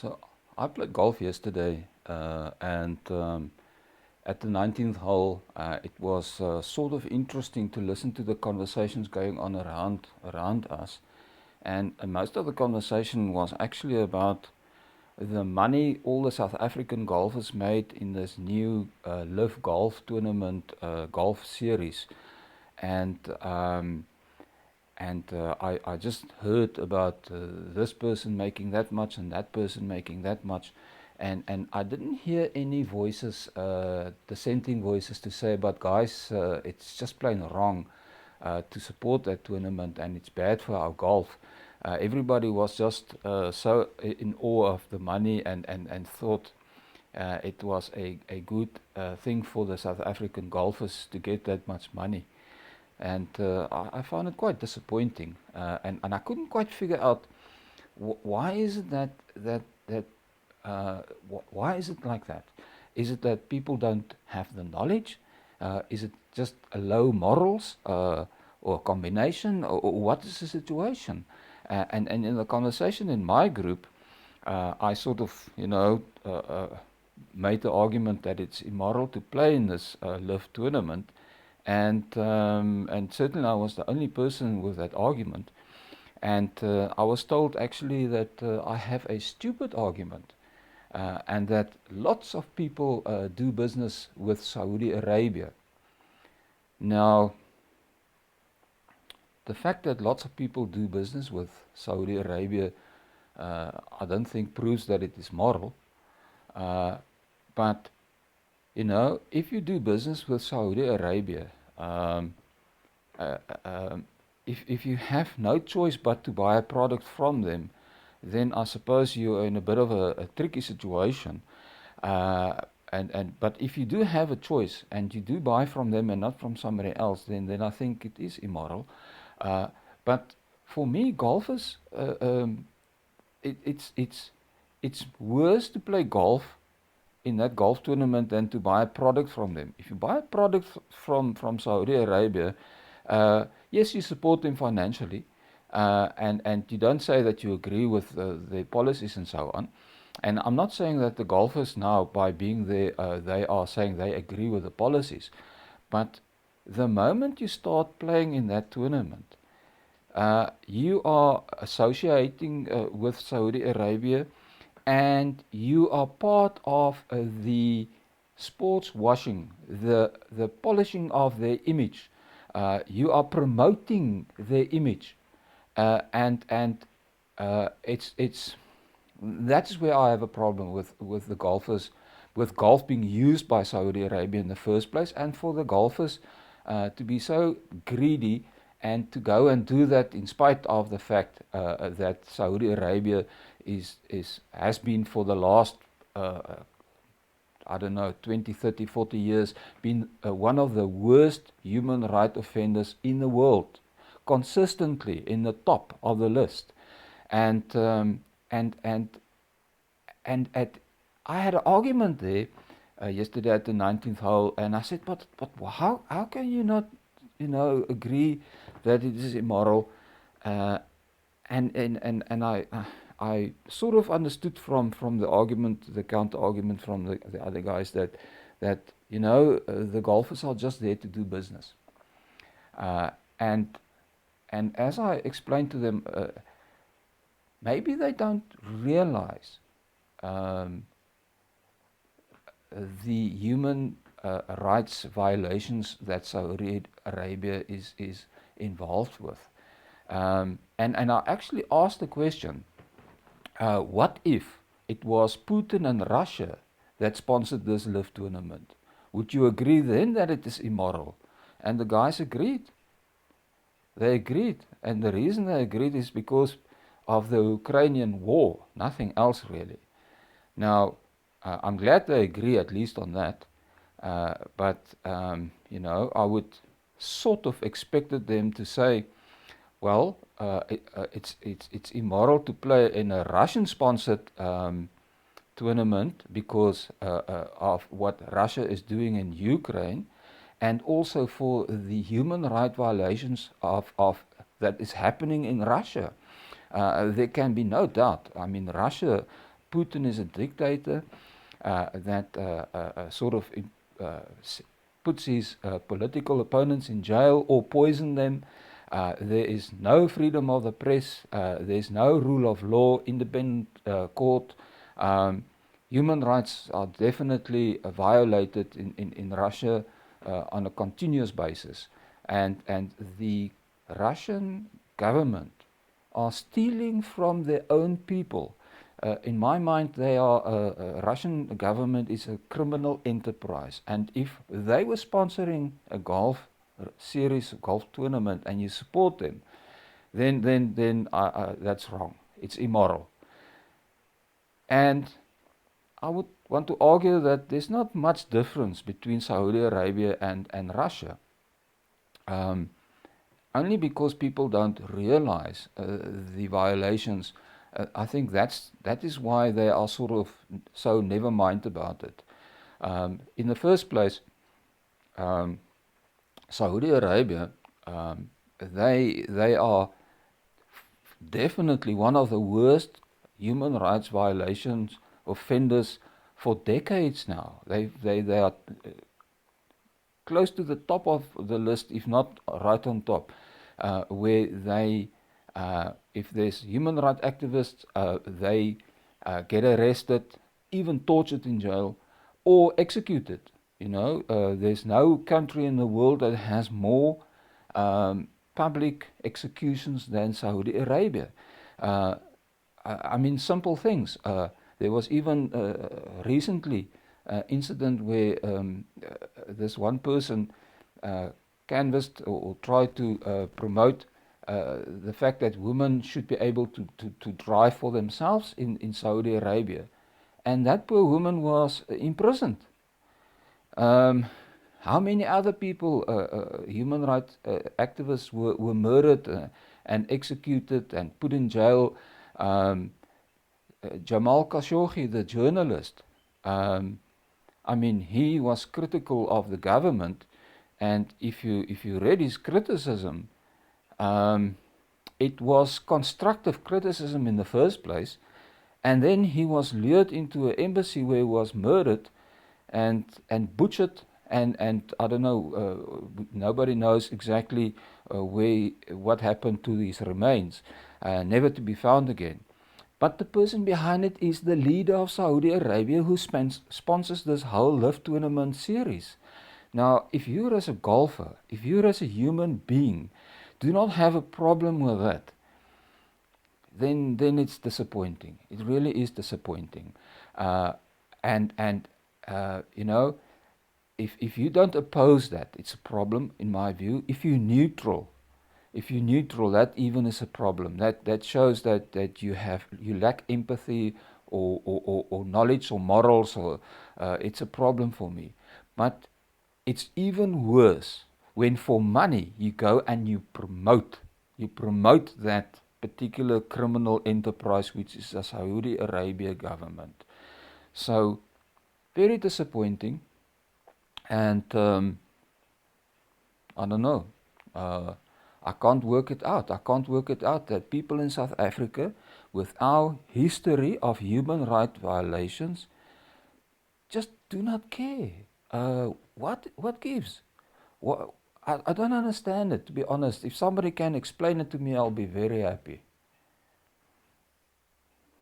So I played golf yesterday, and at the 19th hole, it was sort of interesting to listen to the conversations going on around us, and most of the conversation was actually about the money all the South African golfers made in this new Live Golf tournament golf series, and I just heard about this person making that much and that person making that much, and I didn't hear any voices, dissenting voices, to say, but guys, it's just plain wrong to support that tournament, and it's bad for our golf. Everybody was just so in awe of the money, and thought it was a good thing for the South African golfers to get that much money. And I found it quite disappointing, and I couldn't quite figure out why is it why is it like that? Is it that people don't have the knowledge? Is it just a low morals, or a combination, or what is the situation? And in the conversation in my group, I sort of, made the argument that it's immoral to play in this live tournament, and certainly I was the only person with that argument. And I was told actually that I have a stupid argument, and that lots of people do business with Saudi Arabia. Now, the fact that lots of people do business with Saudi Arabia, I don't think proves that it is moral. But if you do business with Saudi Arabia, uh, um, if you have no choice but to buy a product from them, then I suppose you're in a bit of a tricky situation. Uh, but if you do have a choice and you do buy from them and not from somebody else, then I think it is immoral. Uh, but for me, golfers, it, it's it's it's worse to play golf in that golf tournament than to buy a product from them. If you buy a product from Saudi Arabia, yes, you support them financially, and you don't say that you agree with their policies and so on. And I'm not saying that the golfers now, by being there, they are saying they agree with the policies. But the moment you start playing in that tournament, you are associating with Saudi Arabia, and you are part of the sports washing, the polishing of their image. You are promoting their image, and it's that's where I have a problem with the golfers, with golf being used by Saudi Arabia in the first place, and for the golfers to be so greedy and to go and do that in spite of the fact that Saudi Arabia has been for the last I don't know, 20, 30, 40 years, been one of the worst human rights offenders in the world, consistently in the top of the list. And and and and I had an argument there yesterday at the 19th hole, and I said, but how can you not, agree that it is immoral? Uh, and I sort of understood from the argument, the counter argument from the other guys, that the golfers are just there to do business, uh, and and as I explained to them, maybe they don't realize um, the human rights violations that Saudi Arabia is involved with. And I actually asked the question, what if it was Putin and Russia that sponsored this live tournament? Would you agree then that it is immoral? And the guys agreed. They agreed. And the reason they agreed is because of the Ukrainian war, nothing else really. Now, I'm glad they agree at least on that. But I would sort of expected them to say, well, it's immoral to play in a Russian-sponsored tournament because of what Russia is doing in Ukraine, and also for the human rights violations of that is happening in Russia. There can be no doubt. I mean, Russia Putin is a dictator, that sort of puts his political opponents in jail or poison them. There is no freedom of the press. There's no rule of law, independent court. Human rights are definitely violated in Russia on a continuous basis. And the Russian government are stealing from their own people. In my mind, Russian government is a criminal enterprise, and if they were sponsoring a golf series, golf tournament, and you support them, then that's wrong. It's immoral. And I would want to argue that there's not much difference between Saudi Arabia and Russia. Only because people don't realize the violations. I think that is why they are sort of so never mind about it. In the first place, Saudi Arabia, they are definitely one of the worst human rights violations offenders for decades now. They are close to the top of the list, if not right on top, where if there's human rights activists, they get arrested, even tortured in jail, or executed. There's no country in the world that has more public executions than Saudi Arabia. I mean, simple things. There was even recently incident where this one person canvassed or tried to promote the fact that women should be able to drive for themselves in Saudi Arabia. And that poor woman was imprisoned. How many other people, human rights activists, were murdered and executed and put in jail? Jamal Khashoggi, the journalist, I mean, he was critical of the government, and if you read his criticism, it was constructive criticism in the first place, and then he was lured into an embassy where he was murdered and butchered, and I don't know, nobody knows exactly what happened to his remains, never to be found again. But the person behind it is the leader of Saudi Arabia, who sponsors this whole LIV tournament series. Now, if you as a golfer, if you as a human being do not have a problem with that, then it's disappointing. It really is disappointing. And if you don't oppose that, it's a problem in my view. If you're neutral, that even is a problem. That shows that you lack empathy or knowledge or morals, or it's a problem for me. But it's even worse when for money you go and you promote that particular criminal enterprise, which is the Saudi Arabia government. So very disappointing, and I don't know. I can't work it out. I can't work it out that people in South Africa, with our history of human rights violations, just do not care. What gives? I don't understand it, to be honest. If somebody can explain it to me, I'll be very happy.